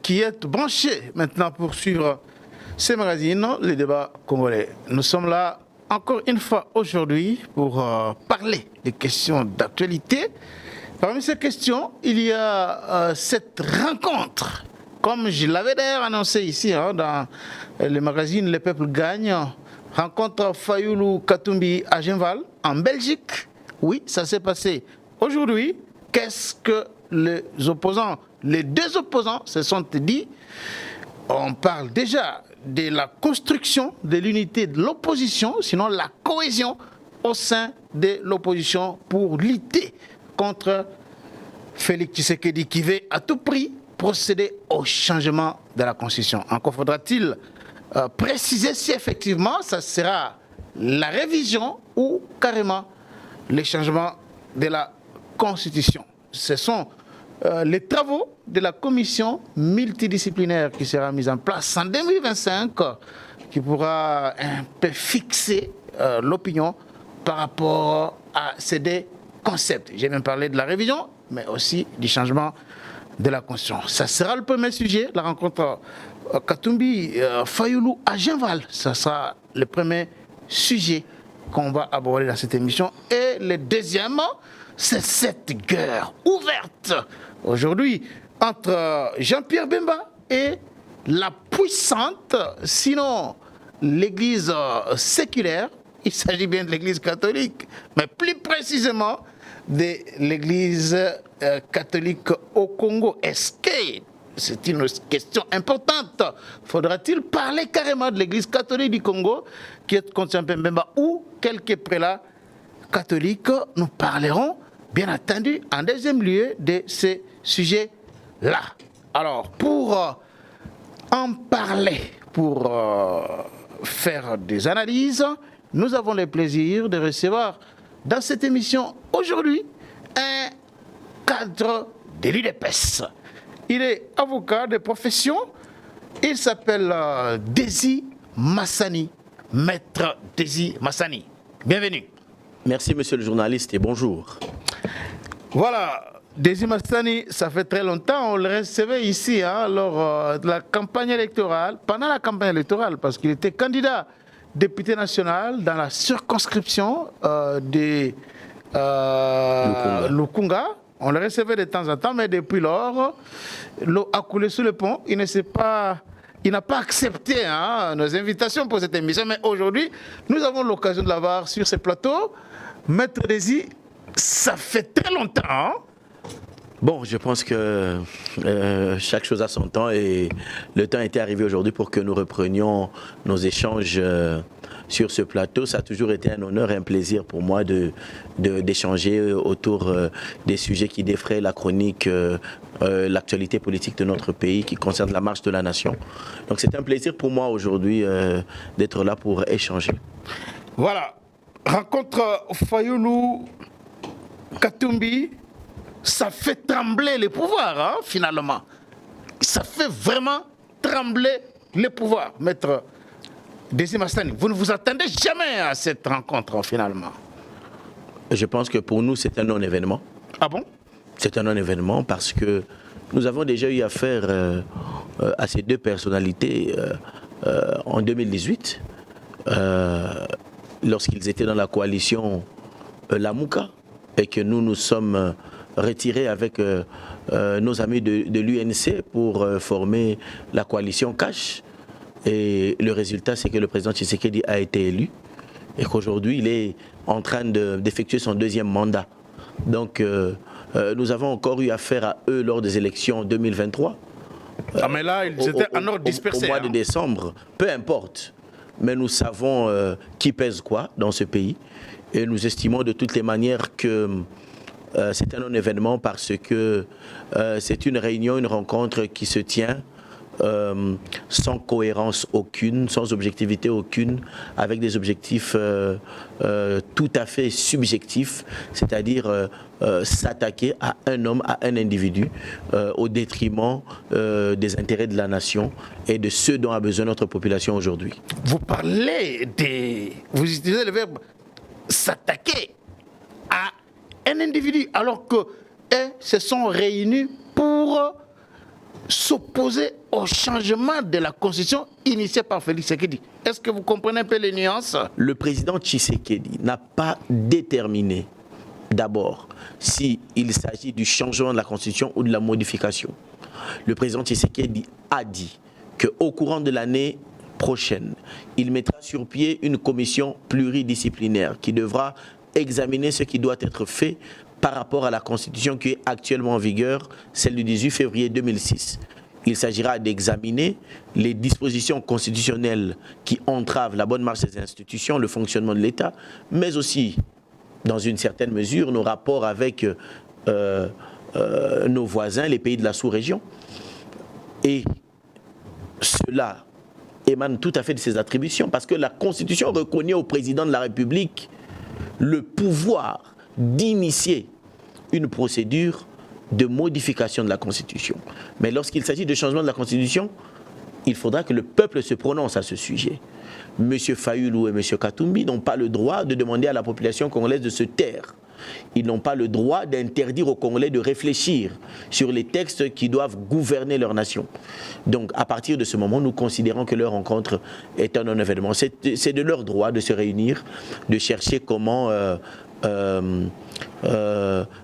Qui est branché maintenant pour suivre ces magazines, les débats congolais. Nous sommes là encore une fois aujourd'hui pour parler des questions d'actualité. Parmi ces questions, il y a cette rencontre, comme je l'avais d'ailleurs annoncé ici dans le magazine Le Peuple Gagne, rencontre Fayoulou Katumbi à Genval, en Belgique. Oui, ça s'est passé aujourd'hui. Qu'est-ce que les deux opposants se sont dit? On parle déjà de la construction de l'unité de l'opposition, sinon la cohésion au sein de l'opposition pour lutter contre Félix Tshisekedi qui veut à tout prix procéder au changement de la Constitution. Encore faudra-t-il préciser si effectivement ça sera la révision ou carrément le changement de la Constitution. Ce sont les travaux de la commission multidisciplinaire qui sera mise en place en 2025, qui pourra un peu fixer l'opinion par rapport à ces deux concepts. J'ai même parlé de la révision, mais aussi du changement de la Constitution. Ça sera le premier sujet, la rencontre Katumbi Fayoulou à Genval. Ça sera le premier sujet qu'on va aborder dans cette émission. Et le deuxième, c'est cette guerre ouverte aujourd'hui entre Jean-Pierre Bemba et la puissante, sinon l'église séculaire, il s'agit bien de l'église catholique, mais plus précisément de l'église catholique au Congo. Est-ce que c'est une question importante? Faudra-t-il parler carrément de l'église catholique du Congo qui est contre Jean-Pierre Bemba ou quelques prélats catholiques? Nous parlerons bien entendu en deuxième lieu de ces sujets-là. Alors, pour en parler, pour faire des analyses, nous avons le plaisir de recevoir dans cette émission aujourd'hui un cadre de l'UDPS. Il est avocat de profession, il s'appelle Désy Massani, maître Désy Massani. Bienvenue. Merci monsieur le journaliste et bonjour. Voilà, Désy Massani, ça fait très longtemps, on le recevait ici lors de la campagne électorale, pendant la campagne électorale, parce qu'il était candidat député national dans la circonscription de Lukunga. On le recevait de temps en temps, mais depuis lors, l'eau a coulé sous le pont. Il n'a pas accepté nos invitations pour cette émission, mais aujourd'hui, nous avons l'occasion de l'avoir sur ce plateau. Maître Désy, ça fait très longtemps. Bon, je pense que chaque chose a son temps et le temps était arrivé aujourd'hui pour que nous reprenions nos échanges sur ce plateau. Ça a toujours été un honneur et un plaisir pour moi d'échanger autour des sujets qui défraient la chronique, l'actualité politique de notre pays qui concerne la marche de la nation. Donc c'est un plaisir pour moi aujourd'hui d'être là pour échanger. Voilà, rencontre Fayoulou Katumbi. Ça fait trembler les pouvoirs, finalement. Ça fait vraiment trembler les pouvoirs. Maître Désy Massani, vous ne vous attendez jamais à cette rencontre, finalement? Je pense que pour nous, c'est un non-événement. Ah bon? C'est un non-événement parce que nous avons déjà eu affaire à ces deux personnalités en 2018, lorsqu'ils étaient dans la coalition Lamouka, et que nous sommes retirés avec nos amis de l'UNC pour former la coalition Cash. Et le résultat, c'est que le président Tshisekedi a été élu et qu'aujourd'hui, il est en train d'effectuer son deuxième mandat. Donc, nous avons encore eu affaire à eux lors des élections 2023. Mais là, ils étaient en ordre dispersé. Au mois de décembre, peu importe. Mais nous savons qui pèse quoi dans ce pays. Et nous estimons de toutes les manières que c'est un non-événement parce que c'est une réunion, une rencontre qui se tient sans cohérence aucune, sans objectivité aucune, avec des objectifs tout à fait subjectifs, c'est-à-dire s'attaquer à un homme, à un individu, au détriment des intérêts de la nation et de ceux dont a besoin notre population aujourd'hui. Vous utilisez le verbe s'attaquer à un individu, alors que se sont réunis pour s'opposer au changement de la constitution initiée par Félix Tshisekedi. Est-ce que vous comprenez un peu les nuances? Le président Tshisekedi n'a pas déterminé d'abord s'il s'agit du changement de la constitution ou de la modification. Le président Tshisekedi a dit qu'au courant de l'année prochaine, il mettra sur pied une commission pluridisciplinaire qui devra examiner ce qui doit être fait par rapport à la constitution qui est actuellement en vigueur, celle du 18 février 2006. Il s'agira d'examiner les dispositions constitutionnelles qui entravent la bonne marche des institutions, le fonctionnement de l'État, mais aussi, dans une certaine mesure, nos rapports avec nos voisins, les pays de la sous-région. Et cela émane tout à fait de ses attributions, parce que la Constitution reconnaît au président de la République le pouvoir d'initier une procédure de modification de la Constitution. Mais lorsqu'il s'agit de changement de la Constitution, il faudra que le peuple se prononce à ce sujet. M. Fayulu et M. Katumbi n'ont pas le droit de demander à la population congolaise de se taire. Ils n'ont pas le droit d'interdire aux Congolais de réfléchir sur les textes qui doivent gouverner leur nation. Donc, à partir de ce moment, nous considérons que leur rencontre est un non-événement. C'est de leur droit de se réunir, de chercher comment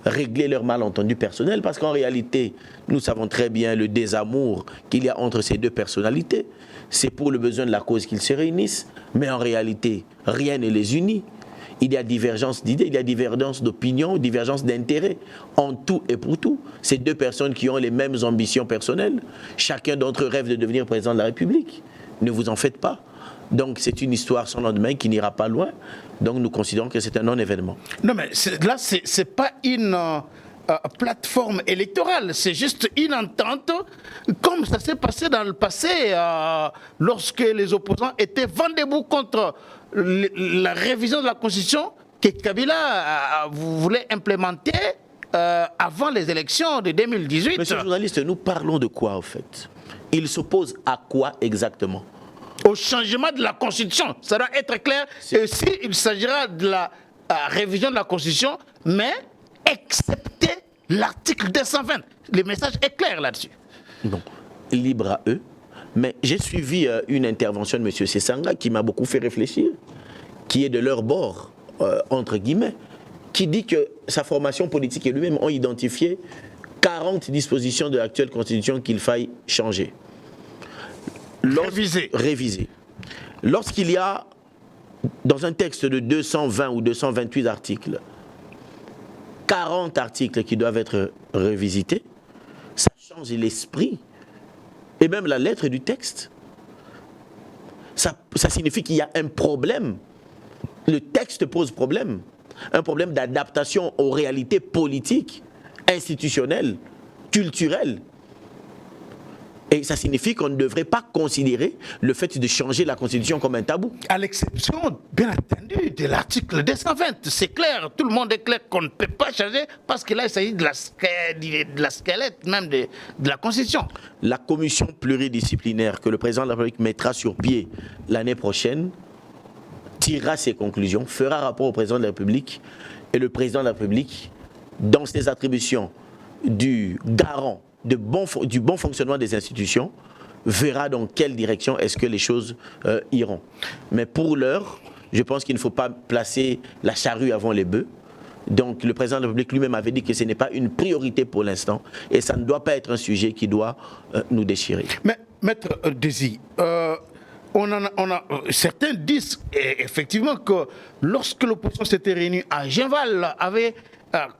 régler leur malentendu personnel, parce qu'en réalité, nous savons très bien le désamour qu'il y a entre ces deux personnalités. C'est pour le besoin de la cause qu'ils se réunissent, mais en réalité, rien ne les unit. Il y a divergence d'idées, il y a divergence d'opinions, divergence d'intérêts, en tout et pour tout. Ces deux personnes qui ont les mêmes ambitions personnelles, chacun d'entre eux rêve de devenir président de la République. Ne vous en faites pas. Donc c'est une histoire sans lendemain qui n'ira pas loin. Donc nous considérons que c'est un non-événement. Non mais là, c'est pas une plateforme électorale, c'est juste une entente, comme ça s'est passé dans le passé, lorsque les opposants étaient vent debout contre la révision de la Constitution que Kabila voulait implémenter avant les élections de 2018. Monsieur le journaliste, nous parlons de quoi en fait? Il s'oppose à quoi exactement? Au changement de la Constitution. Ça doit être clair. Et si il s'agira de la révision de la Constitution, mais excepté l'article 220. Le message est clair là-dessus. Non, libre à eux. Mais j'ai suivi une intervention de M. Sessanga qui m'a beaucoup fait réfléchir, qui est de leur bord, entre guillemets, qui dit que sa formation politique et lui-même ont identifié 40 dispositions de l'actuelle Constitution qu'il faille changer. Réviser. Lorsqu'il y a, dans un texte de 220 ou 228 articles, 40 articles qui doivent être revisités, ça change l'esprit et même la lettre du texte. Ça signifie qu'il y a un problème. Le texte pose problème. Un problème d'adaptation aux réalités politiques, institutionnelles, culturelles. Et ça signifie qu'on ne devrait pas considérer le fait de changer la Constitution comme un tabou. À l'exception, bien entendu, de l'article 220. C'est clair, tout le monde est clair qu'on ne peut pas changer parce que là, il s'agit de la squelette même de la Constitution. La commission pluridisciplinaire que le président de la République mettra sur pied l'année prochaine tirera ses conclusions, fera rapport au président de la République et le président de la République, dans ses attributions du garant du bon fonctionnement des institutions, verra dans quelle direction est-ce que les choses iront. Mais pour l'heure, je pense qu'il ne faut pas placer la charrue avant les bœufs. Donc le président de la République lui-même avait dit que ce n'est pas une priorité pour l'instant et ça ne doit pas être un sujet qui doit nous déchirer. Mais Maître Désy, certains disent effectivement que lorsque l'opposition s'était réunie à Genval, avait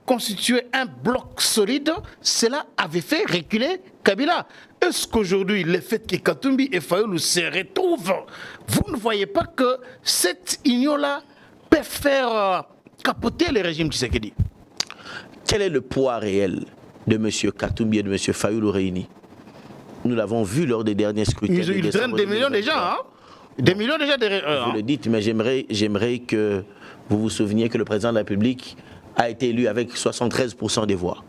constitué un bloc solide, cela avait fait reculer Kabila. Est-ce qu'aujourd'hui, le fait que Katumbi et Fayulu se retrouvent, vous ne voyez pas que cette union-là peut faire capoter le régime Tshisekedi? Quel est le poids réel de M. Katumbi et de M. Fayulu réunis? Nous l'avons vu lors des derniers scrutins. Ils drainent des millions de gens, hein? Des millions déjà de... Vous le dites, mais j'aimerais que vous vous souveniez que le président de la République a été élu avec 73% des voix.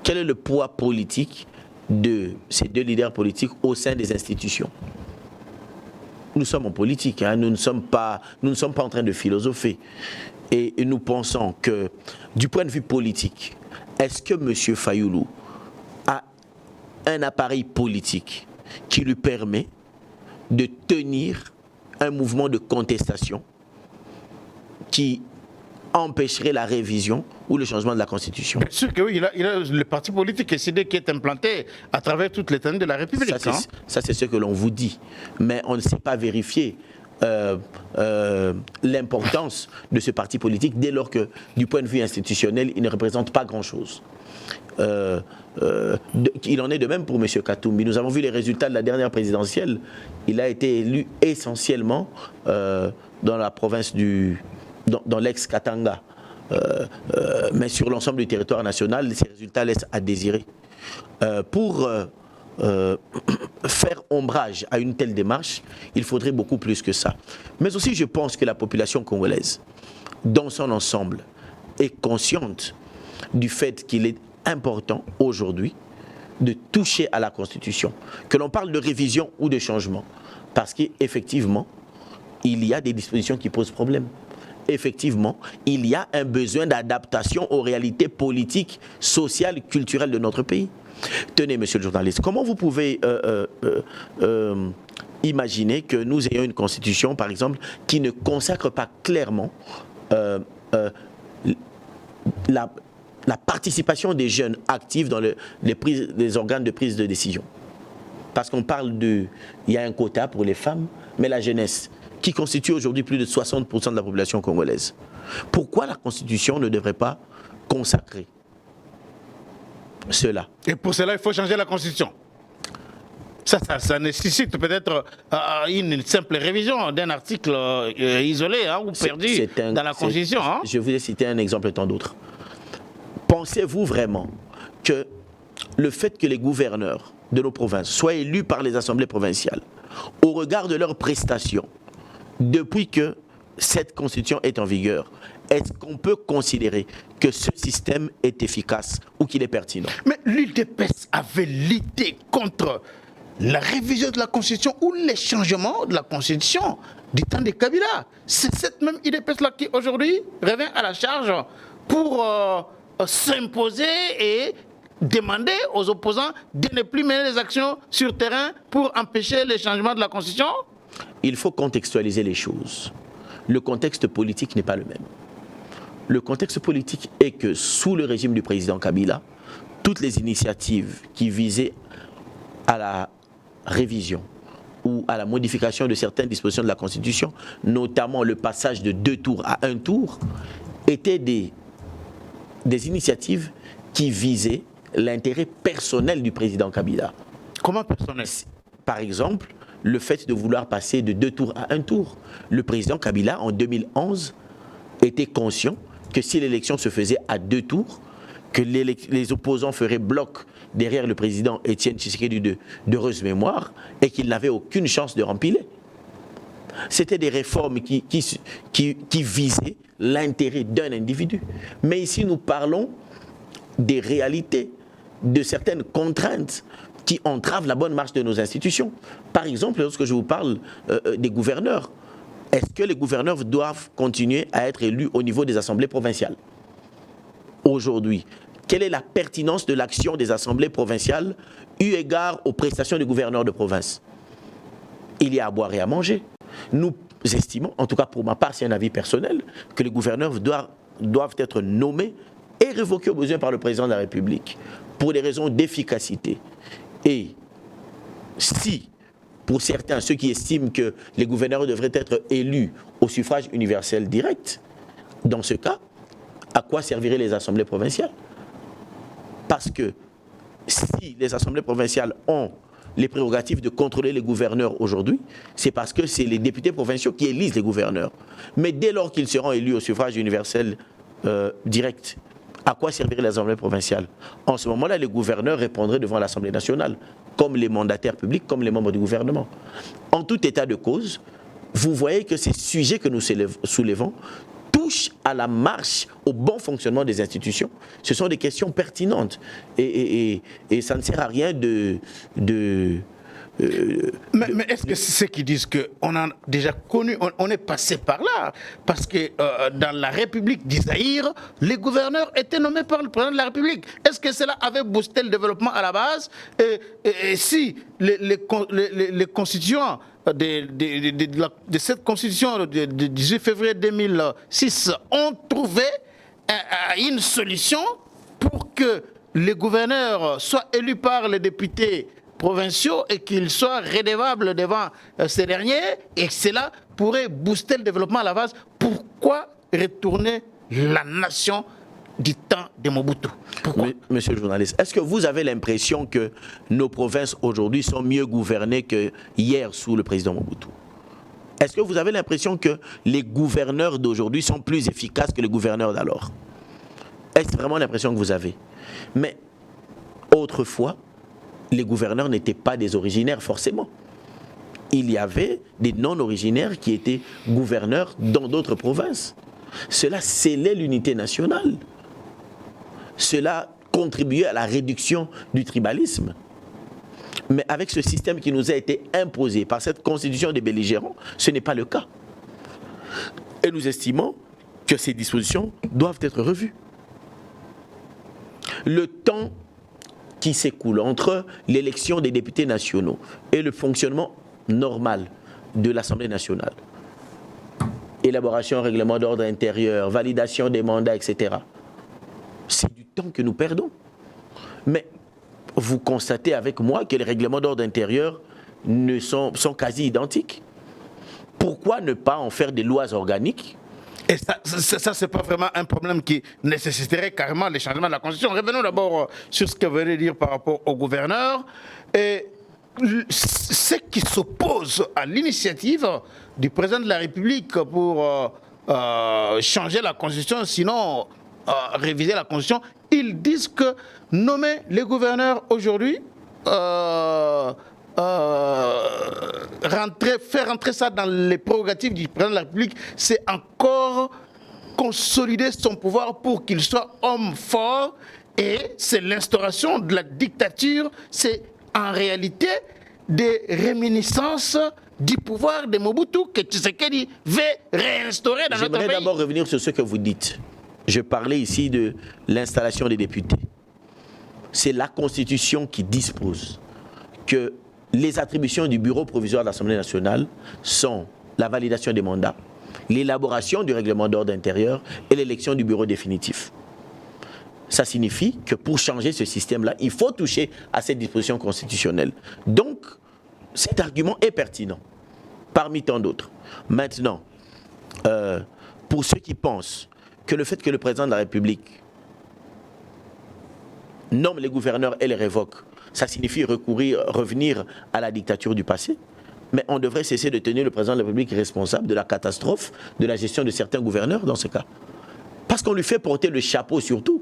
Quel est le poids politique de ces deux leaders politiques au sein des institutions? Nous sommes en politique, hein, nous ne sommes pas en train de philosopher. Et nous pensons que, du point de vue politique, est-ce que M. Fayulu a un appareil politique qui lui permet de tenir un mouvement de contestation qui empêcherait la révision ou le changement de la Constitution. Bien sûr que oui, il a le parti politique SID qui est implanté à travers toute l'étendue de la République. Ça, c'est ce que l'on vous dit. Mais on ne sait pas vérifier l'importance de ce parti politique dès lors que, du point de vue institutionnel, il ne représente pas grand-chose. Il en est de même pour M. Katumbi. Nous avons vu les résultats de la dernière présidentielle. Il a été élu essentiellement dans la province dans l'ex-Katanga. Mais sur l'ensemble du territoire national, ces résultats laissent à désirer. Pour faire ombrage à une telle démarche, il faudrait beaucoup plus que ça. Mais aussi, je pense que la population congolaise, dans son ensemble, est consciente du fait qu'il est important aujourd'hui de toucher à la Constitution. Que l'on parle de révision ou de changement. Parce qu'effectivement, il y a des dispositions qui posent problème. Effectivement, il y a un besoin d'adaptation aux réalités politiques, sociales, culturelles de notre pays. Tenez, monsieur le journaliste, comment vous pouvez imaginer que nous ayons une constitution, par exemple, qui ne consacre pas clairement la participation des jeunes actifs dans les organes de prise de décision? Parce qu'on parle il y a un quota pour les femmes, mais la jeunesse, qui constitue aujourd'hui plus de 60% de la population congolaise. Pourquoi la Constitution ne devrait pas consacrer cela? Et pour cela, il faut changer la Constitution. Ça nécessite peut-être une simple révision d'un article isolé ou perdu dans la Constitution. Je vous ai cité un exemple tant d'autres. Pensez-vous vraiment que le fait que les gouverneurs de nos provinces soient élus par les assemblées provinciales, au regard de leurs prestations, depuis que cette constitution est en vigueur, est-ce qu'on peut considérer que ce système est efficace ou qu'il est pertinent? Mais l'UDPS avait lutté contre la révision de la constitution ou les changements de la constitution du temps de Kabila. C'est cette même UDPS-là qui aujourd'hui revient à la charge pour s'imposer et demander aux opposants de ne plus mener des actions sur terrain pour empêcher les changements de la constitution. Il faut contextualiser les choses. Le contexte politique n'est pas le même. Le contexte politique est que sous le régime du président Kabila, toutes les initiatives qui visaient à la révision ou à la modification de certaines dispositions de la Constitution, notamment le passage de 2 tours à 1 tour, étaient des initiatives qui visaient l'intérêt personnel du président Kabila. Comment personnel? Par exemple, le fait de vouloir passer de 2 tours à 1 tour. Le président Kabila, en 2011, était conscient que si l'élection se faisait à 2 tours, que les opposants feraient bloc derrière le président Étienne Tshisekedi d'heureuse mémoire et qu'il n'avait aucune chance de rempiler. C'était des réformes qui visaient l'intérêt d'un individu. Mais ici, nous parlons des réalités, de certaines contraintes qui entravent la bonne marche de nos institutions. Par exemple, lorsque je vous parle des gouverneurs, est-ce que les gouverneurs doivent continuer à être élus au niveau des assemblées provinciales? Aujourd'hui, quelle est la pertinence de l'action des assemblées provinciales eu égard aux prestations des gouverneurs de province? Il y a à boire et à manger. Nous estimons, en tout cas pour ma part, c'est un avis personnel, que les gouverneurs doivent être nommés et révoqués au besoin par le président de la République pour des raisons d'efficacité. Et si, pour certains, ceux qui estiment que les gouverneurs devraient être élus au suffrage universel direct, dans ce cas, à quoi serviraient les assemblées provinciales? Parce que si les assemblées provinciales ont les prérogatives de contrôler les gouverneurs aujourd'hui, c'est parce que c'est les députés provinciaux qui élisent les gouverneurs. Mais dès lors qu'ils seront élus au suffrage universel direct, à quoi servirait l'Assemblée provinciale? En ce moment-là, les gouverneurs répondraient devant l'Assemblée nationale, comme les mandataires publics, comme les membres du gouvernement. En tout état de cause, vous voyez que ces sujets que nous soulevons touchent à la marche, au bon fonctionnement des institutions. Ce sont des questions pertinentes. Et ça ne sert à rien Mais est-ce que c'est ceux qui disent qu'on a déjà connu, on est passé par là? Parce que dans la République d'Isaïr, les gouverneurs étaient nommés par le président de la République. Est-ce que cela avait boosté le développement à la base? Et si les constituants de cette constitution du 18 février 2006 ont trouvé une solution pour que les gouverneurs soient élus par les députés provinciaux et qu'ils soient redevables devant ces derniers, et cela pourrait booster le développement à la base. Pourquoi retourner la nation du temps de Mobutu? Pourquoi? Monsieur le journaliste, est-ce que vous avez l'impression que nos provinces aujourd'hui sont mieux gouvernées que hier sous le président Mobutu? Est-ce que vous avez l'impression que les gouverneurs d'aujourd'hui sont plus efficaces que les gouverneurs d'alors? Est-ce vraiment l'impression que vous avez? Mais autrefois, les gouverneurs n'étaient pas des originaires forcément. Il y avait des non-originaires qui étaient gouverneurs dans d'autres provinces. Cela scellait l'unité nationale. Cela contribuait à la réduction du tribalisme. Mais avec ce système qui nous a été imposé par cette constitution des belligérants, ce n'est pas le cas. Et nous estimons que ces dispositions doivent être revues. Le temps qui s'écoule entre l'élection des députés nationaux et le fonctionnement normal de l'Assemblée nationale, élaboration, règlement d'ordre intérieur, validation des mandats, etc., c'est du temps que nous perdons. Mais vous constatez avec moi que les règlements d'ordre intérieur sont quasi identiques. Pourquoi ne pas en faire des lois organiques? Et ça c'est pas vraiment un problème qui nécessiterait carrément le changement de la Constitution. Revenons d'abord sur ce que vous venez de dire par rapport au gouverneur. Et ceux qui s'opposent à l'initiative du président de la République pour changer la Constitution, sinon réviser la Constitution, ils disent que nommer les gouverneurs aujourd'hui, faire rentrer ça dans les prérogatives du président de la République, c'est encore consolider son pouvoir pour qu'il soit homme fort, et c'est l'instauration de la dictature, c'est en réalité des réminiscences du pouvoir de Mobutu que Tshisekedi veut réinstaurer dans notre pays. J'aimerais d'abord revenir sur ce que vous dites. Je parlais ici de l'installation des députés. C'est la Constitution qui dispose que les attributions du bureau provisoire de l'Assemblée nationale sont la validation des mandats, l'élaboration du règlement d'ordre intérieur et l'élection du bureau définitif. Ça signifie que pour changer ce système-là, il faut toucher à cette disposition constitutionnelle. Donc, cet argument est pertinent, parmi tant d'autres. Maintenant, pour ceux qui pensent que le fait que le président de la République nomme les gouverneurs et les révoque, ça signifie revenir à la dictature du passé. Mais on devrait cesser de tenir le président de la République responsable de la catastrophe, de la gestion de certains gouverneurs dans ce cas. Parce qu'on lui fait porter le chapeau surtout.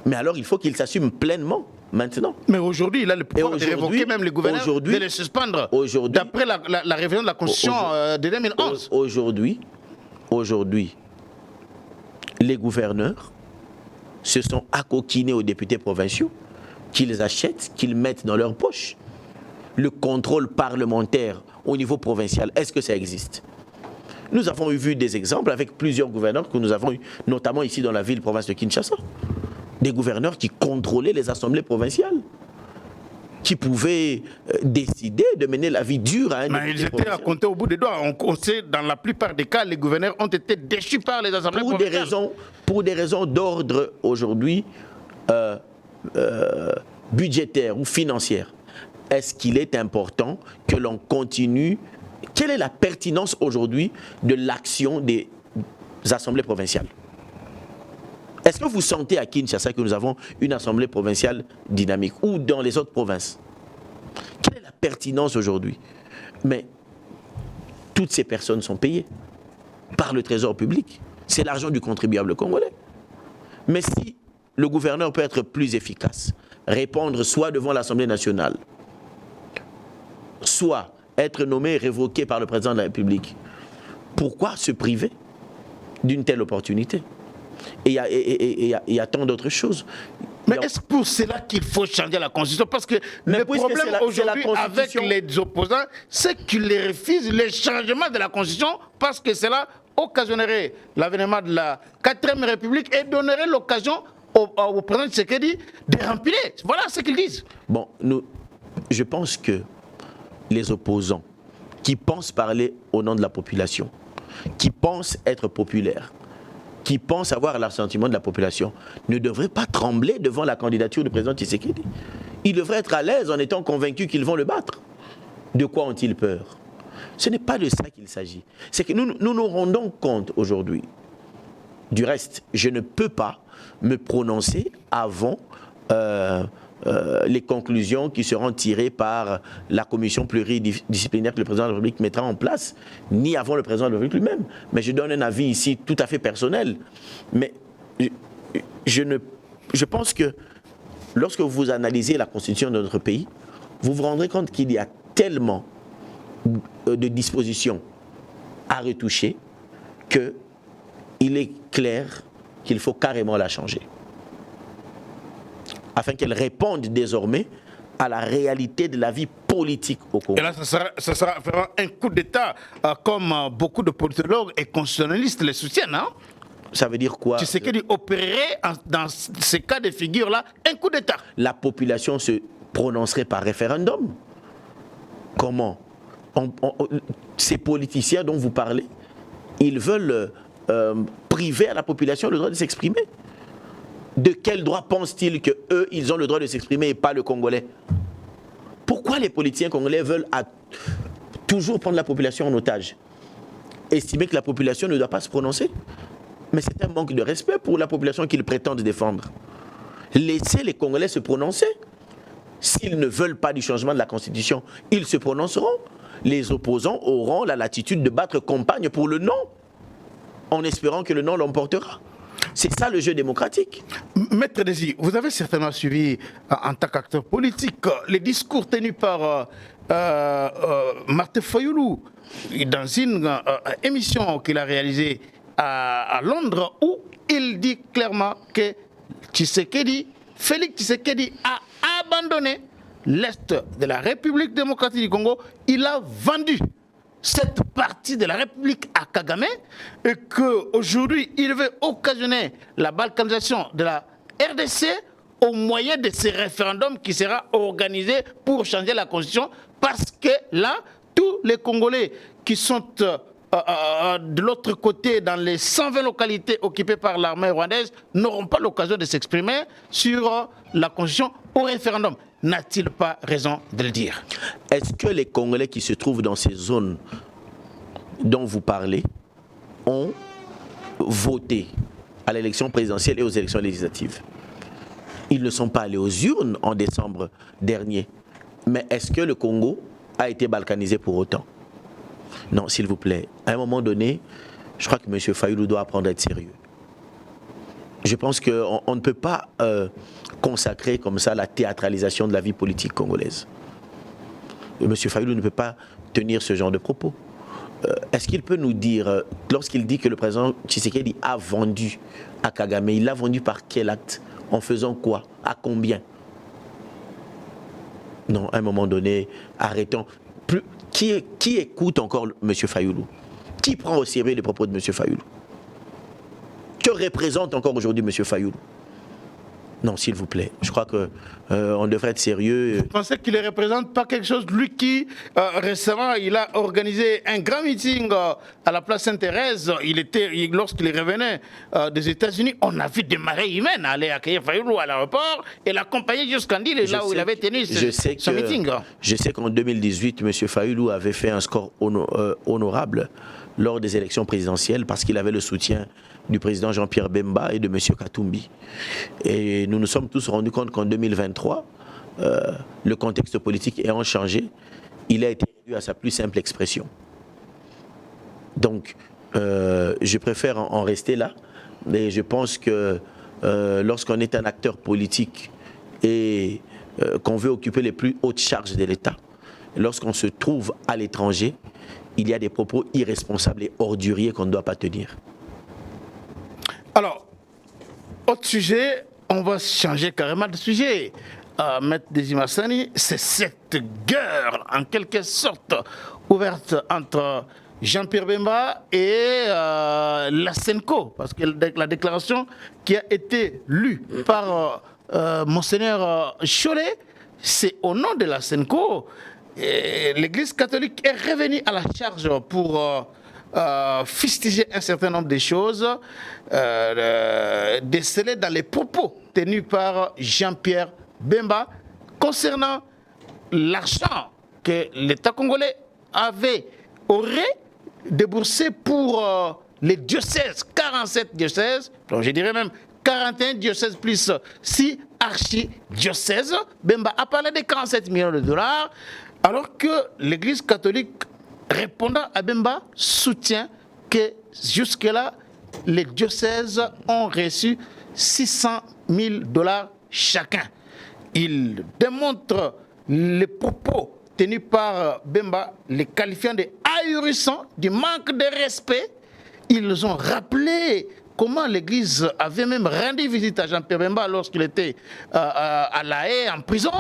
Mais alors il faut qu'il s'assume pleinement maintenant. Mais aujourd'hui, il a le pouvoir de révoquer même les gouverneurs, de les suspendre. D'après la révision de la Constitution de 2011. Aujourd'hui, les gouverneurs se sont accoquinés aux députés provinciaux, qu'ils achètent, qu'ils mettent dans leur poche. Le contrôle parlementaire au niveau provincial, est-ce que ça existe? Nous avons vu des exemples avec plusieurs gouverneurs que nous avons eu, notamment ici dans la ville-province de Kinshasa. Des gouverneurs qui contrôlaient les assemblées provinciales, qui pouvaient décider de mener la vie dure à un député provincial. Ils étaient à compter au bout des doigts. On sait, dans la plupart des cas, les gouverneurs ont été déchus par les assemblées provinciales. Pour des raisons d'ordre aujourd'hui budgétaire ou financière. Est-ce qu'il est important que l'on continue? Quelle est la pertinence aujourd'hui de l'action des assemblées provinciales? Est-ce que vous sentez à Kinshasa que nous avons une assemblée provinciale dynamique ou dans les autres provinces? Quelle est la pertinence aujourd'hui? Mais toutes ces personnes sont payées par le trésor public. C'est l'argent du contribuable congolais. Mais si le gouverneur peut être plus efficace, répondre soit devant l'Assemblée nationale, soit être nommé et révoqué par le président de la République, pourquoi se priver d'une telle opportunité? Et il y a tant d'autres choses. Mais est-ce pour cela qu'il faut changer la Constitution? Parce que le problème aujourd'hui avec les opposants, c'est qu'ils refusent les changements de la Constitution parce que cela occasionnerait l'avènement de la 4e République et donnerait l'occasion au président Tshisekedi de remplir. Voilà ce qu'ils disent. Bon, je pense que les opposants qui pensent parler au nom de la population, qui pensent être populaires, qui pensent avoir l'assentiment de la population, ne devraient pas trembler devant la candidature du président Tshisekedi. Ils devraient être à l'aise en étant convaincus qu'ils vont le battre. De quoi ont-ils peur? Ce n'est pas de ça qu'il s'agit. C'est que nous nous rendons compte aujourd'hui. Du reste, je ne peux pas me prononcer avant les conclusions qui seront tirées par la commission pluridisciplinaire que le président de la République mettra en place, ni avant le président de la République lui-même. Mais je donne un avis ici tout à fait personnel. Mais je pense que lorsque vous analysez la constitution de notre pays, vous vous rendrez compte qu'il y a tellement de dispositions à retoucher qu'il est clair qu'il faut carrément la changer, afin qu'elle réponde désormais à la réalité de la vie politique au Congo. Et là, ça sera vraiment un coup d'État, comme beaucoup de politologues et constitutionnalistes le soutiennent, hein? Ça veut dire quoi? Tu sais qu'il opérerait dans ces cas de figure-là un coup d'État. La population se prononcerait par référendum. Comment? Ces politiciens dont vous parlez, ils veulent priver à la population le droit de s'exprimer. De quel droit pensent-ils qu'eux, ils ont le droit de s'exprimer et pas le Congolais? Pourquoi les politiciens congolais veulent toujours prendre la population en otage? Estimer que la population ne doit pas se prononcer? Mais c'est un manque de respect pour la population qu'ils prétendent défendre. Laissez les Congolais se prononcer. S'ils ne veulent pas du changement de la Constitution, ils se prononceront. Les opposants auront la latitude de battre campagne pour le non, en espérant que le non l'emportera. C'est ça le jeu démocratique. Maître Désir, vous avez certainement suivi en tant qu'acteur politique les discours tenus par Martin Fayoulou dans une émission qu'il a réalisée à Londres, où il dit clairement que Félix Tshisekedi a abandonné l'Est de la République démocratique du Congo. Il a vendu cette partie de la République à Kagame et qu'aujourd'hui, il veut occasionner la balkanisation de la RDC au moyen de ce référendum qui sera organisé pour changer la Constitution, parce que là, tous les Congolais qui sont de l'autre côté, dans les 120 localités occupées par l'armée rwandaise, n'auront pas l'occasion de s'exprimer sur la Constitution au référendum. N'a-t-il pas raison de le dire? Est-ce que les Congolais qui se trouvent dans ces zones dont vous parlez ont voté à l'élection présidentielle et aux élections législatives? Ils ne sont pas allés aux urnes en décembre dernier. Mais est-ce que le Congo a été balkanisé pour autant? Non, s'il vous plaît. À un moment donné, je crois que M. Fayoulou doit apprendre à être sérieux. Je pense qu'on ne peut pas consacrer comme ça la théâtralisation de la vie politique congolaise. M. Fayoulou ne peut pas tenir ce genre de propos. Est-ce qu'il peut nous dire, lorsqu'il dit que le président Tshisekedi a vendu à Kagame, il l'a vendu par quel acte? En faisant quoi? À combien? Non, à un moment donné, arrêtons. Qui écoute encore M. Fayoulou? Qui prend au sérieux les propos de M. Fayoulou? Que représente encore aujourd'hui M. Fayoulou? Non, s'il vous plaît. Je crois qu'on devrait être sérieux. Vous pensez qu'il ne représente pas quelque chose? Lui qui, récemment, il a organisé un grand meeting à la place Sainte-Thérèse. Lorsqu'il revenait des États-Unis, on a vu des marées humaines aller accueillir Fayoulou à l'aéroport et l'accompagner jusqu'en Dile, là où il avait tenu son meeting. Je sais qu'en 2018, M. Fayoulou avait fait un score honorable lors des élections présidentielles parce qu'il avait le soutien du président Jean-Pierre Bemba et de M. Katumbi. Et nous nous sommes tous rendus compte qu'en 2023, le contexte politique ayant changé, il a été réduit à sa plus simple expression. Donc, je préfère en rester là, mais je pense que lorsqu'on est un acteur politique et qu'on veut occuper les plus hautes charges de l'État, lorsqu'on se trouve à l'étranger, il y a des propos irresponsables et orduriers qu'on ne doit pas tenir. Alors, autre sujet, on va changer carrément de sujet. Maître Desimassani, c'est cette guerre, en quelque sorte, ouverte entre Jean-Pierre Bemba et la Senco, parce que la déclaration qui a été lue par Monseigneur Cholet, c'est au nom de la Senco. L'Église catholique est revenue à la charge pour fustiger un certain nombre de choses décelées dans les propos tenus par Jean-Pierre Bemba concernant l'argent que l'État congolais aurait déboursé pour les diocèses, 47 diocèses, donc je dirais même 41 diocèses plus 6 archidiocèses. Bemba a parlé de 47 millions de dollars, alors que l'Église catholique, répondant à Bemba, soutient que jusque-là, les diocèses ont reçu 600 000 dollars chacun. Il démontre les propos tenus par Bemba, les qualifiant de ahurissants, du manque de respect. Ils ont rappelé comment l'Église avait même rendu visite à Jean-Pierre Bemba lorsqu'il était à La Haye, en prison.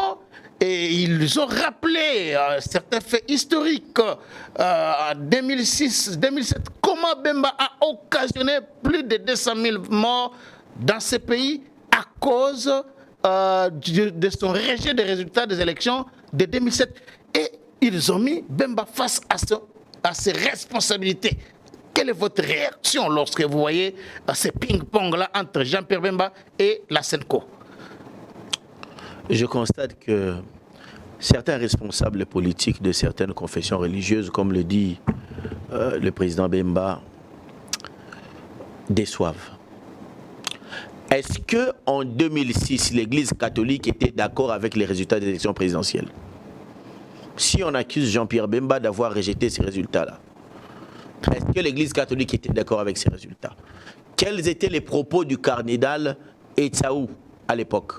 Et ils ont rappelé certains faits historiques en 2006-2007, comment Bemba a occasionné plus de 200 000 morts dans ce pays à cause de son rejet des résultats des élections de 2007. Et ils ont mis Bemba face à ses responsabilités. Quelle est votre réaction lorsque vous voyez ces ping-pong-là entre Jean-Pierre Bemba et la Senco? Je constate que certains responsables politiques de certaines confessions religieuses, comme le dit le président Bemba, déçoivent. Est-ce qu'en 2006, l'Église catholique était d'accord avec les résultats des élections présidentielles? Si on accuse Jean-Pierre Bemba d'avoir rejeté ces résultats-là, est-ce que l'Église catholique était d'accord avec ces résultats? Quels étaient les propos du cardinal Etsaou à l'époque?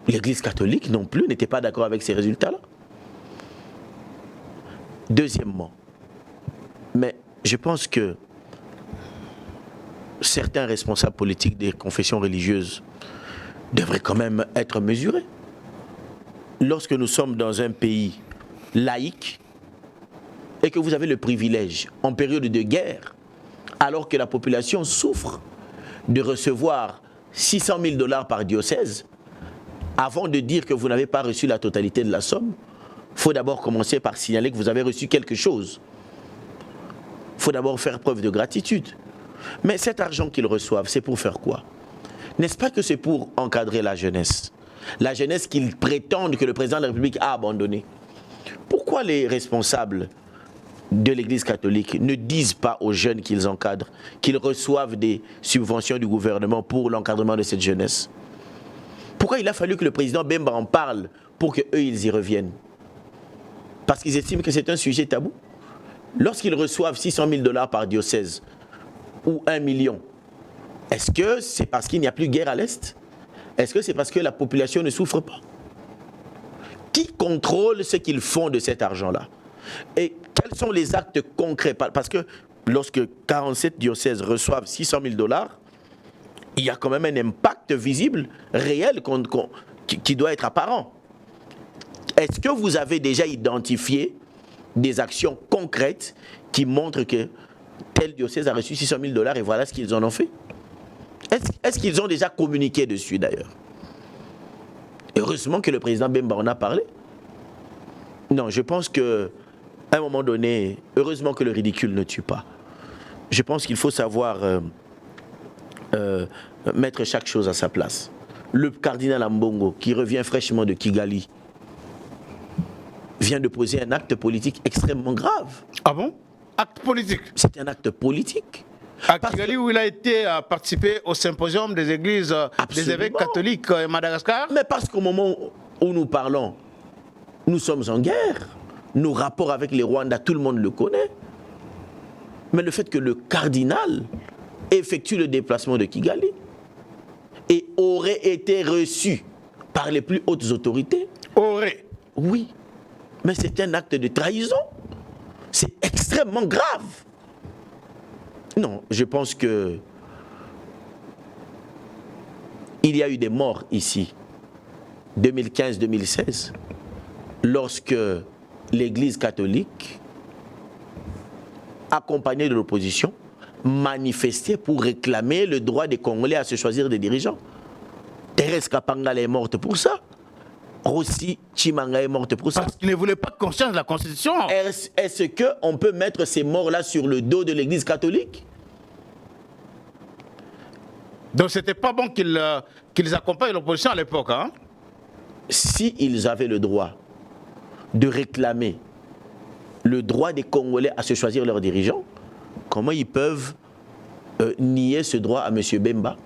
L'Église catholique non plus n'était pas d'accord avec ces résultats-là. Deuxièmement, mais je pense que certains responsables politiques des confessions religieuses devraient quand même être mesurés. Lorsque nous sommes dans un pays laïque et que vous avez le privilège, en période de guerre, alors que la population souffre, de recevoir 600 000 dollars par diocèse, avant de dire que vous n'avez pas reçu la totalité de la somme, il faut d'abord commencer par signaler que vous avez reçu quelque chose. Il faut d'abord faire preuve de gratitude. Mais cet argent qu'ils reçoivent, c'est pour faire quoi? N'est-ce pas que c'est pour encadrer la jeunesse? La jeunesse qu'ils prétendent que le président de la République a abandonnée. Pourquoi les responsables de l'Église catholique ne disent pas aux jeunes qu'ils encadrent qu'ils reçoivent des subventions du gouvernement pour l'encadrement de cette jeunesse? Pourquoi il a fallu que le président Bemba en parle pour qu'eux, ils y reviennent? Parce qu'ils estiment que c'est un sujet tabou. Lorsqu'ils reçoivent 600 000 dollars par diocèse ou 1 million, est-ce que c'est parce qu'il n'y a plus guerre à l'Est? Est-ce que c'est parce que la population ne souffre pas? Qui contrôle ce qu'ils font de cet argent-là? Et quels sont les actes concrets? Parce que lorsque 47 diocèses reçoivent 600 000 dollars, il y a quand même un impact visible, réel, qui doit être apparent. Est-ce que vous avez déjà identifié des actions concrètes qui montrent que tel diocèse a reçu 600 000 dollars et voilà ce qu'ils en ont fait? Est-ce qu'ils ont déjà communiqué dessus d'ailleurs? Heureusement que le président Bemba en a parlé. Non, je pense qu'à un moment donné, heureusement que le ridicule ne tue pas. Je pense qu'il faut savoir mettre chaque chose à sa place. Le cardinal Ambongo, qui revient fraîchement de Kigali, vient de poser un acte politique extrêmement grave. Ah bon? Acte politique? C'est un acte politique. À Kigali, où il a été participé au symposium des églises, des évêques catholiques à Madagascar. Mais parce qu'au moment où nous parlons, nous sommes en guerre. Nos rapports avec les Rwandais, tout le monde le connaît. Mais le fait que le cardinal effectue le déplacement de Kigali et aurait été reçu par les plus hautes autorités. Aurait? Oui. Mais c'est un acte de trahison. C'est extrêmement grave. Non, je pense que il y a eu des morts ici, 2015-2016, lorsque l'Église catholique, accompagnée de l'opposition, manifestait pour réclamer le droit des Congolais à se choisir des dirigeants. Thérèse Kapangala est morte pour ça. Rossi Chimanga est morte pour ça. Parce qu'il ne voulait pas conscience de la Constitution. Est-ce qu'on peut mettre ces morts-là sur le dos de l'Église catholique? Donc c'était pas bon qu'ils accompagnent l'opposition à l'époque. Hein? S'ils avaient le droit de réclamer le droit des Congolais à se choisir leurs dirigeants, comment ils peuvent nier ce droit à M. Bemba,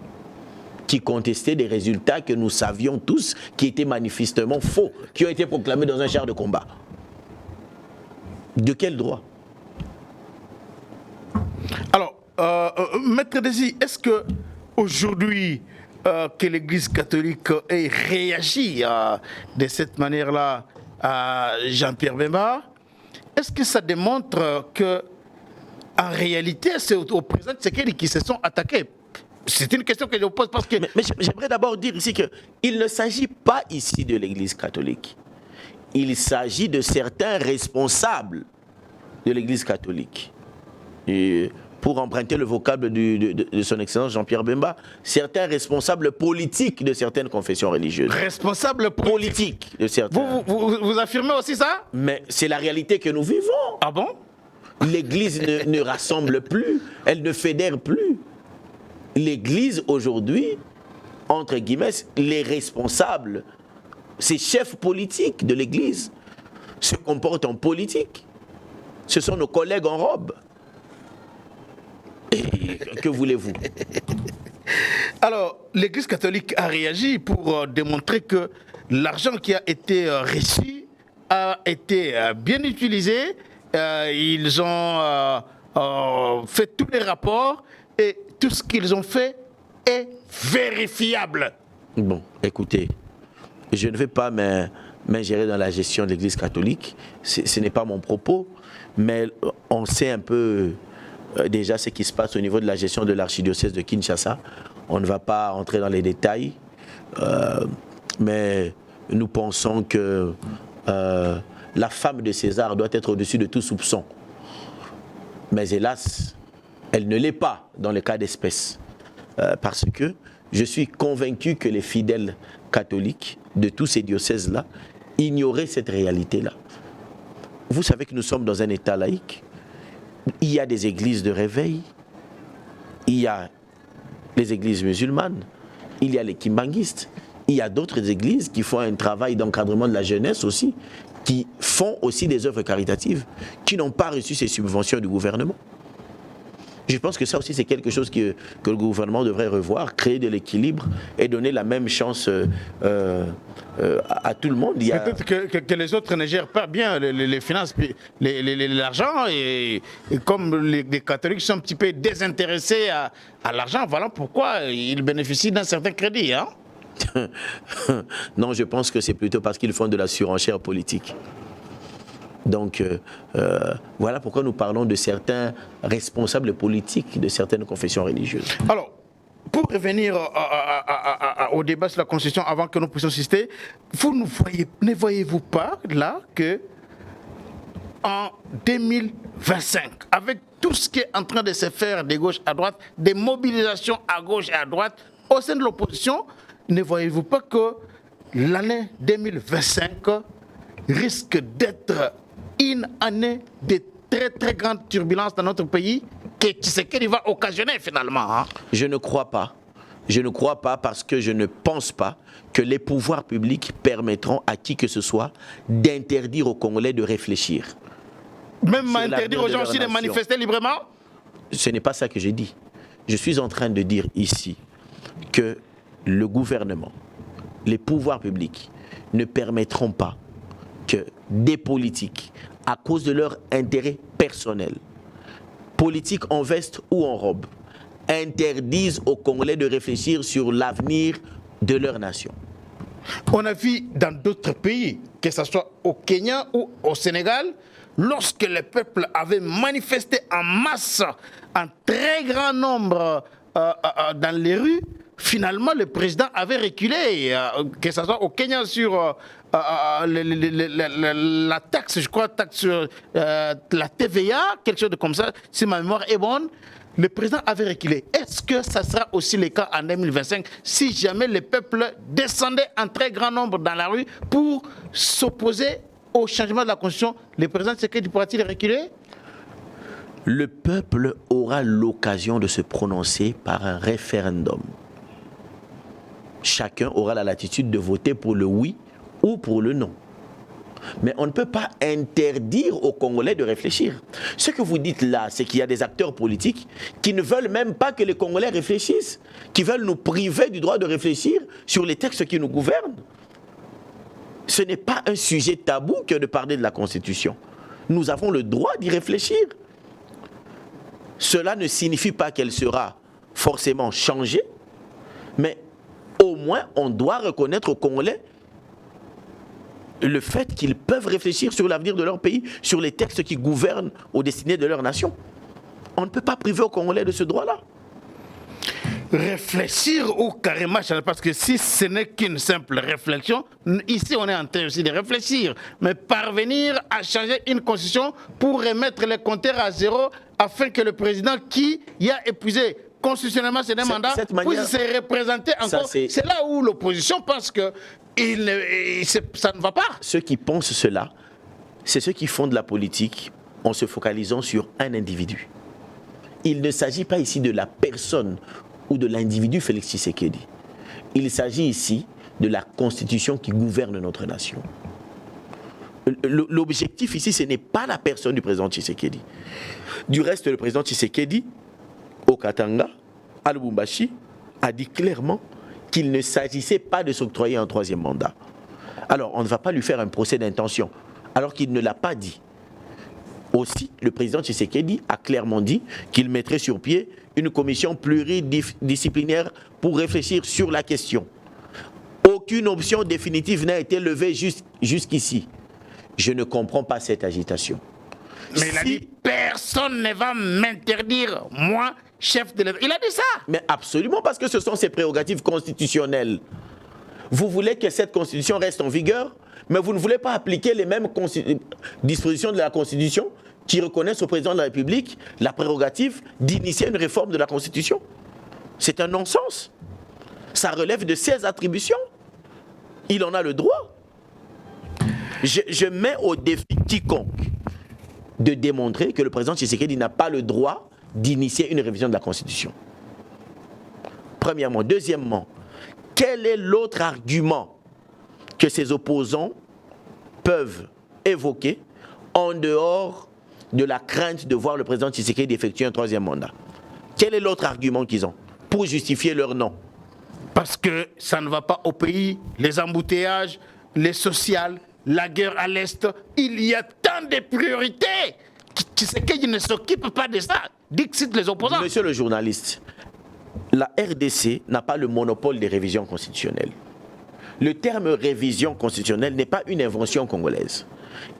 qui contestait des résultats que nous savions tous qui étaient manifestement faux, qui ont été proclamés dans un char de combat? De quel droit? Alors, Maître Désy, est-ce que aujourd'hui que l'Église catholique ait réagi de cette manière-là à Jean-Pierre Bemba, est-ce que ça démontre que en réalité, c'est au président Tshisekedi qui se sont attaqués? C'est une question que je vous pose parce que... Mais j'aimerais d'abord dire ici qu'il ne s'agit pas ici de l'Église catholique. Il s'agit de certains responsables de l'Église catholique. Et pour emprunter le vocable de son Excellence Jean-Pierre Bemba, certains responsables politiques de certaines confessions religieuses. Responsables politiques de certains. Vous affirmez aussi ça? Mais c'est la réalité que nous vivons. Ah bon? L'Église ne rassemble plus, elle ne fédère plus. L'Église aujourd'hui, entre guillemets, les responsables, ces chefs politiques de l'Église se comportent en politique. Ce sont nos collègues en robe. Et que voulez-vous? Alors, l'Église catholique a réagi pour démontrer que l'argent qui a été reçu a été bien utilisé. Ils ont fait tous les rapports et tout ce qu'ils ont fait est vérifiable. Bon, écoutez, je ne vais pas m'ingérer dans la gestion de l'Église catholique. Ce n'est pas mon propos, mais on sait un peu déjà ce qui se passe au niveau de la gestion de l'archidiocèse de Kinshasa. On ne va pas entrer dans les détails, mais nous pensons que la femme de César doit être au-dessus de tout soupçon. Mais hélas, elle ne l'est pas dans le cas d'espèce. Parce que je suis convaincu que les fidèles catholiques de tous ces diocèses-là ignoraient cette réalité-là. Vous savez que nous sommes dans un État laïque. Il y a des églises de réveil, il y a les églises musulmanes, il y a les kimbanguistes, il y a d'autres églises qui font un travail d'encadrement de la jeunesse aussi, qui font aussi des œuvres caritatives, qui n'ont pas reçu ces subventions du gouvernement. Je pense que ça aussi c'est quelque chose que le gouvernement devrait revoir, créer de l'équilibre et donner la même chance à tout le monde. Peut-être que les autres ne gèrent pas bien les finances, l'argent, et comme les catholiques sont un petit peu désintéressés à l'argent, voilà pourquoi ils bénéficient d'un certain crédit. Hein? Non, je pense que c'est plutôt parce qu'ils font de la surenchère politique. Donc, voilà pourquoi nous parlons de certains responsables politiques de certaines confessions religieuses. Alors, pour revenir au débat sur la Constitution, avant que nous puissions insister, ne voyez-vous pas là que en 2025, avec tout ce qui est en train de se faire de gauche à droite, des mobilisations à gauche et à droite au sein de l'opposition, ne voyez-vous pas que l'année 2025 risque d'être une année de très très grandes turbulences dans notre pays que Tshisekedi va occasionner finalement? Hein? Je ne crois pas. Je ne crois pas parce que je ne pense pas que les pouvoirs publics permettront à qui que ce soit d'interdire aux Congolais de réfléchir. Même interdire aux gens aussi de manifester librement? Ce n'est pas ça que j'ai dit. Je suis en train de dire ici que le gouvernement, les pouvoirs publics ne permettront pas que des politiques, à cause de leur intérêt personnel, politique en veste ou en robe, interdisent aux Congolais de réfléchir sur l'avenir de leur nation. On a vu dans d'autres pays, que ce soit au Kenya ou au Sénégal, lorsque le peuple avait manifesté en masse, en très grand nombre dans les rues, finalement le président avait reculé, que ce soit au Kenya sur la taxe, je crois, taxe sur la TVA, quelque chose de comme ça, si ma mémoire est bonne. Le président avait reculé. Est-ce que ça sera aussi le cas en 2025 si jamais le peuple descendait en très grand nombre dans la rue pour s'opposer au changement de la Constitution? Le président Tshisekedi pourra-t-il reculer? Le peuple aura l'occasion de se prononcer par un référendum. Chacun aura la latitude de voter pour le oui ou pour le non. Mais on ne peut pas interdire aux Congolais de réfléchir. Ce que vous dites là, c'est qu'il y a des acteurs politiques qui ne veulent même pas que les Congolais réfléchissent, qui veulent nous priver du droit de réfléchir sur les textes qui nous gouvernent. Ce n'est pas un sujet tabou que de parler de la Constitution. Nous avons le droit d'y réfléchir. Cela ne signifie pas qu'elle sera forcément changée, mais au moins on doit reconnaître aux Congolais le fait qu'ils peuvent réfléchir sur l'avenir de leur pays, sur les textes qui gouvernent aux destinées de leur nation. On ne peut pas priver aux Congolais de ce droit-là. Réfléchir ou carrément, parce que si ce n'est qu'une simple réflexion, ici on est en train aussi de réfléchir, mais parvenir à changer une constitution pour remettre les compteurs à zéro afin que le président qui y a épuisé constitutionnellement ses mandats puisse se représenter encore. C'est là où l'opposition pense que ça ne va pas. Ceux qui pensent cela, c'est ceux qui font de la politique en se focalisant sur un individu. Il ne s'agit pas ici de la personne ou de l'individu Félix Tshisekedi. Il s'agit ici de la constitution qui gouverne notre nation. L'objectif ici, ce n'est pas la personne du président Tshisekedi. Du reste, le président Tshisekedi, au Katanga, à Lubumbashi, a dit clairement qu'il ne s'agissait pas de s'octroyer un troisième mandat. Alors, on ne va pas lui faire un procès d'intention, alors qu'il ne l'a pas dit. Aussi, le président Tshisekedi a clairement dit qu'il mettrait sur pied une commission pluridisciplinaire pour réfléchir sur la question. Aucune option définitive n'a été levée jusqu'ici. Je ne comprends pas cette agitation. Mais il a dit, personne ne va m'interdire, moi, chef de l'État. Il a dit ça. Mais absolument, parce que ce sont ses prérogatives constitutionnelles. Vous voulez que cette constitution reste en vigueur, mais vous ne voulez pas appliquer les mêmes dispositions de la Constitution qui reconnaissent au président de la République la prérogative d'initier une réforme de la Constitution. C'est un non-sens. Ça relève de ses attributions. Il en a le droit. Je mets au défi quiconque de démontrer que le président Tshisekedi n'a pas le droit d'initier une révision de la Constitution. Premièrement. Deuxièmement, quel est l'autre argument que ses opposants peuvent évoquer en dehors de la crainte de voir le président Tshisekedi effectuer un troisième mandat? Quel est l'autre argument qu'ils ont pour justifier leur non? Parce que ça ne va pas au pays, les embouteillages, les sociales, la guerre à l'Est, il y a tant de priorités. Tshisekedi ne s'occupe pas de ça. Dixit les opposants. Monsieur le journaliste, la RDC n'a pas le monopole des révisions constitutionnelles. Le terme révision constitutionnelle n'est pas une invention congolaise.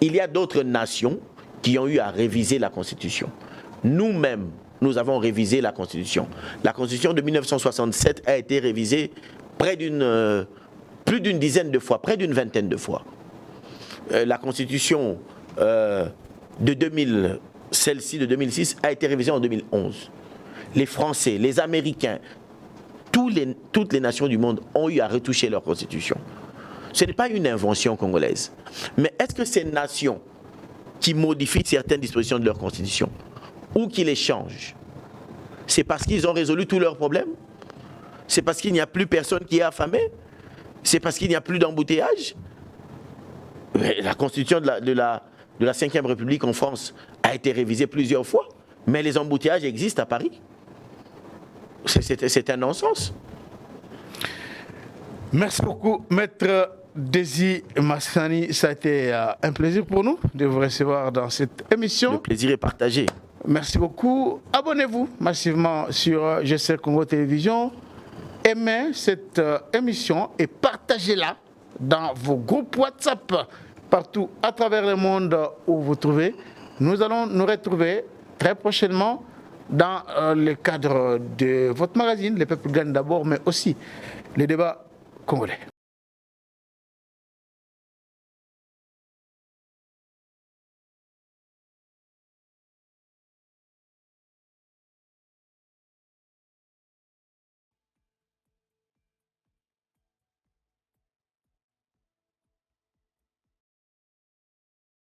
Il y a d'autres nations qui ont eu à réviser la Constitution. Nous-mêmes, nous avons révisé la Constitution. La Constitution de 1967 a été révisée plus d'une dizaine de fois, près d'une vingtaine de fois. La Constitution de 2000, celle-ci de 2006, a été révisée en 2011. Les Français, les Américains, toutes les nations du monde ont eu à retoucher leur Constitution. Ce n'est pas une invention congolaise. Mais est-ce que ces nations qui modifient certaines dispositions de leur Constitution ou qui les changent, c'est parce qu'ils ont résolu tous leurs problèmes? C'est parce qu'il n'y a plus personne qui est affamé? C'est parce qu'il n'y a plus d'embouteillage? La Constitution de la Ve République en France a été révisée plusieurs fois, mais les embouteillages existent à Paris. C'est un non-sens. Merci beaucoup, Maître Désir Massani. Ça a été un plaisir pour nous de vous recevoir dans cette émission. Le plaisir est partagé. Merci beaucoup. Abonnez-vous massivement sur GCR Congo Télévision. Aimez cette émission et partagez-la dans vos groupes WhatsApp partout à travers le monde où vous trouvez. Nous allons nous retrouver très prochainement dans le cadre de votre magazine, Les Peuples gagnent d'abord, mais aussi les débats congolais.